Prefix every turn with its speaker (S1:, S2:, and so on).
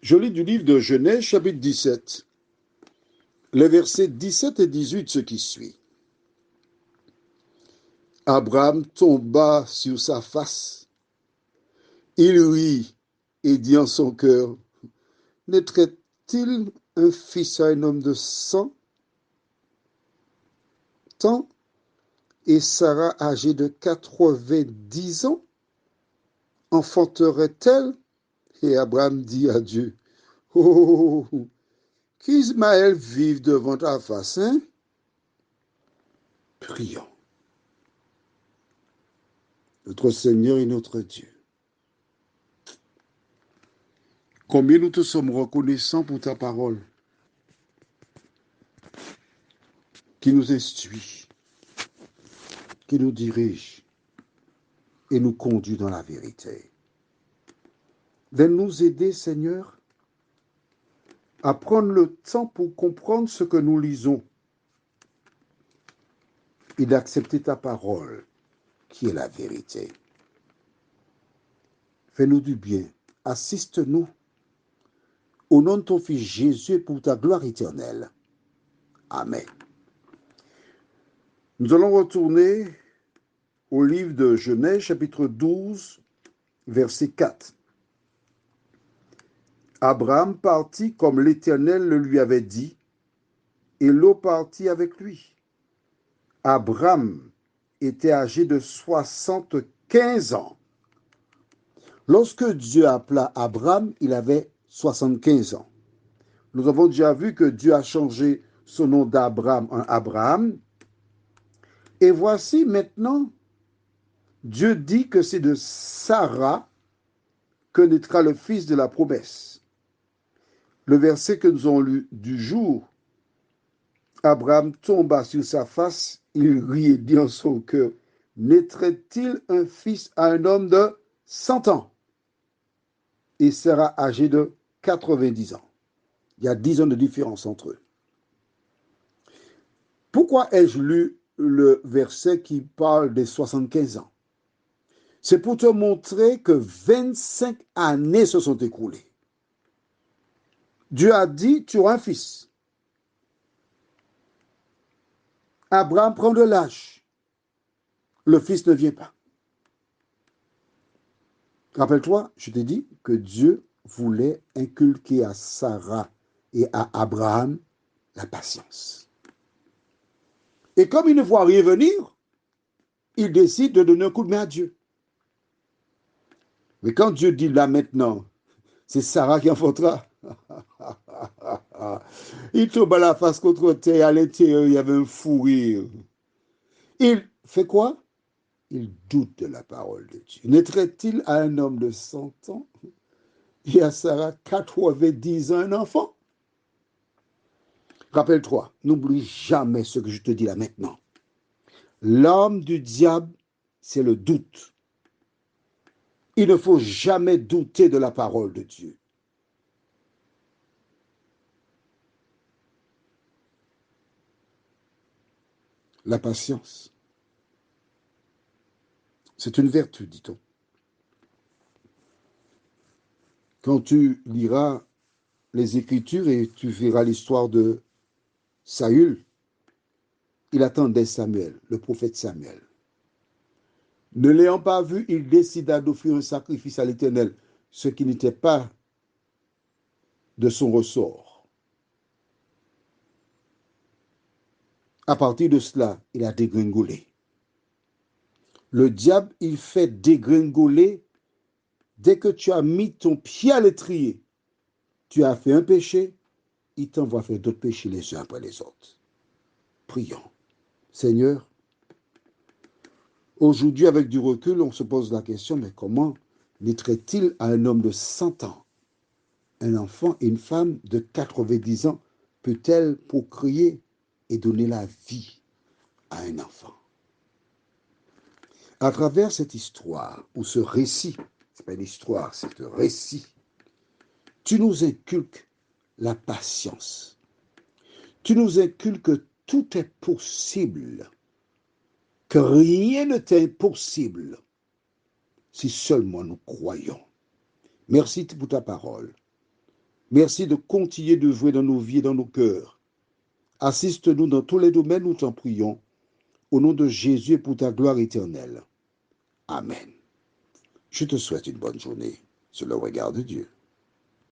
S1: Je lis du livre de Genèse, chapitre 17, les versets 17 et 18, ce qui suit. Abraham tomba sur sa face. Il rit et dit en son cœur, naîtrait-il un fils à un homme de 100 ans et Sarah âgée de 90 ans enfanterait-elle? Et Abraham dit à Dieu, oh, qu'Ismaël vive devant ta face, hein? Prions. Notre Seigneur et notre Dieu, combien nous te sommes reconnaissants pour ta parole qui nous instruit, qui nous dirige et nous conduit dans la vérité. Viens nous aider, Seigneur, à prendre le temps pour comprendre ce que nous lisons et d'accepter ta parole qui est la vérité. Fais-nous du bien, assiste-nous au nom de ton Fils Jésus et pour ta gloire éternelle. Amen. Nous allons retourner au livre de Genèse, chapitre 12, verset 4. Abraham partit comme l'Éternel le lui avait dit, et Lot partit avec lui. Abraham était âgé de 75 ans. Lorsque Dieu appela Abraham, il avait 75 ans. Nous avons déjà vu que Dieu a changé son nom d'Abraham en Abraham. Et voici maintenant, Dieu dit que c'est de Sarah que naîtra le fils de la promesse. Le verset que nous avons lu du jour, Abraham tomba sur sa face, il rit et dit en son cœur, naîtrait-il un fils à un homme de 100 ans? Et Sarah âgée de 90 ans. Il y a 10 ans de différence entre eux. Pourquoi ai-je lu le verset qui parle des 75 ans? C'est pour te montrer que 25 années se sont écoulées. Dieu a dit, tu auras un fils. Abraham prend de l'âge. Le fils ne vient pas. Rappelle-toi, je t'ai dit que Dieu voulait inculquer à Sarah et à Abraham la patience. Et comme il ne voit rien venir, il décide de donner un coup de main à Dieu. Mais quand Dieu dit là maintenant, c'est Sarah qui enfantera. Il tombe à la face contre terre, à l'intérieur, il y avait un fou rire. Il fait quoi? Il doute de la parole de Dieu. Naîtrait-il à un homme de 100 ans et à Sarah 90 ans un enfant? Rappelle-toi, n'oublie jamais ce que je te dis là maintenant. L'arme du diable, c'est le doute. Il ne faut jamais douter de la parole de Dieu. La patience, c'est une vertu, dit-on. Quand tu liras les Écritures et tu verras l'histoire de Saül, il attendait Samuel, le prophète Samuel. Ne l'ayant pas vu, il décida d'offrir un sacrifice à l'Éternel, ce qui n'était pas de son ressort. À partir de cela, il a dégringolé. Le diable, il fait dégringoler dès que tu as mis ton pied à l'étrier. Tu as fait un péché, il t'envoie faire d'autres péchés les uns après les autres. Prions. Seigneur, aujourd'hui, avec du recul, on se pose la question, mais comment naîtrait-il à un homme de 100 ans? Un enfant et une femme de 90 ans peut-elle procréer et donner la vie à un enfant? À travers cette histoire, ou ce récit, ce n'est pas une histoire, c'est un récit, tu nous inculques la patience. Tu nous inculques que tout est possible, que rien ne t'est impossible si seulement nous croyons. Merci pour ta parole. Merci de continuer d'œuvrer dans nos vies et dans nos cœurs. Assiste-nous dans tous les domaines, nous t'en prions. Au nom de Jésus et pour ta gloire éternelle. Amen. Je te souhaite une bonne journée sur le regard de Dieu.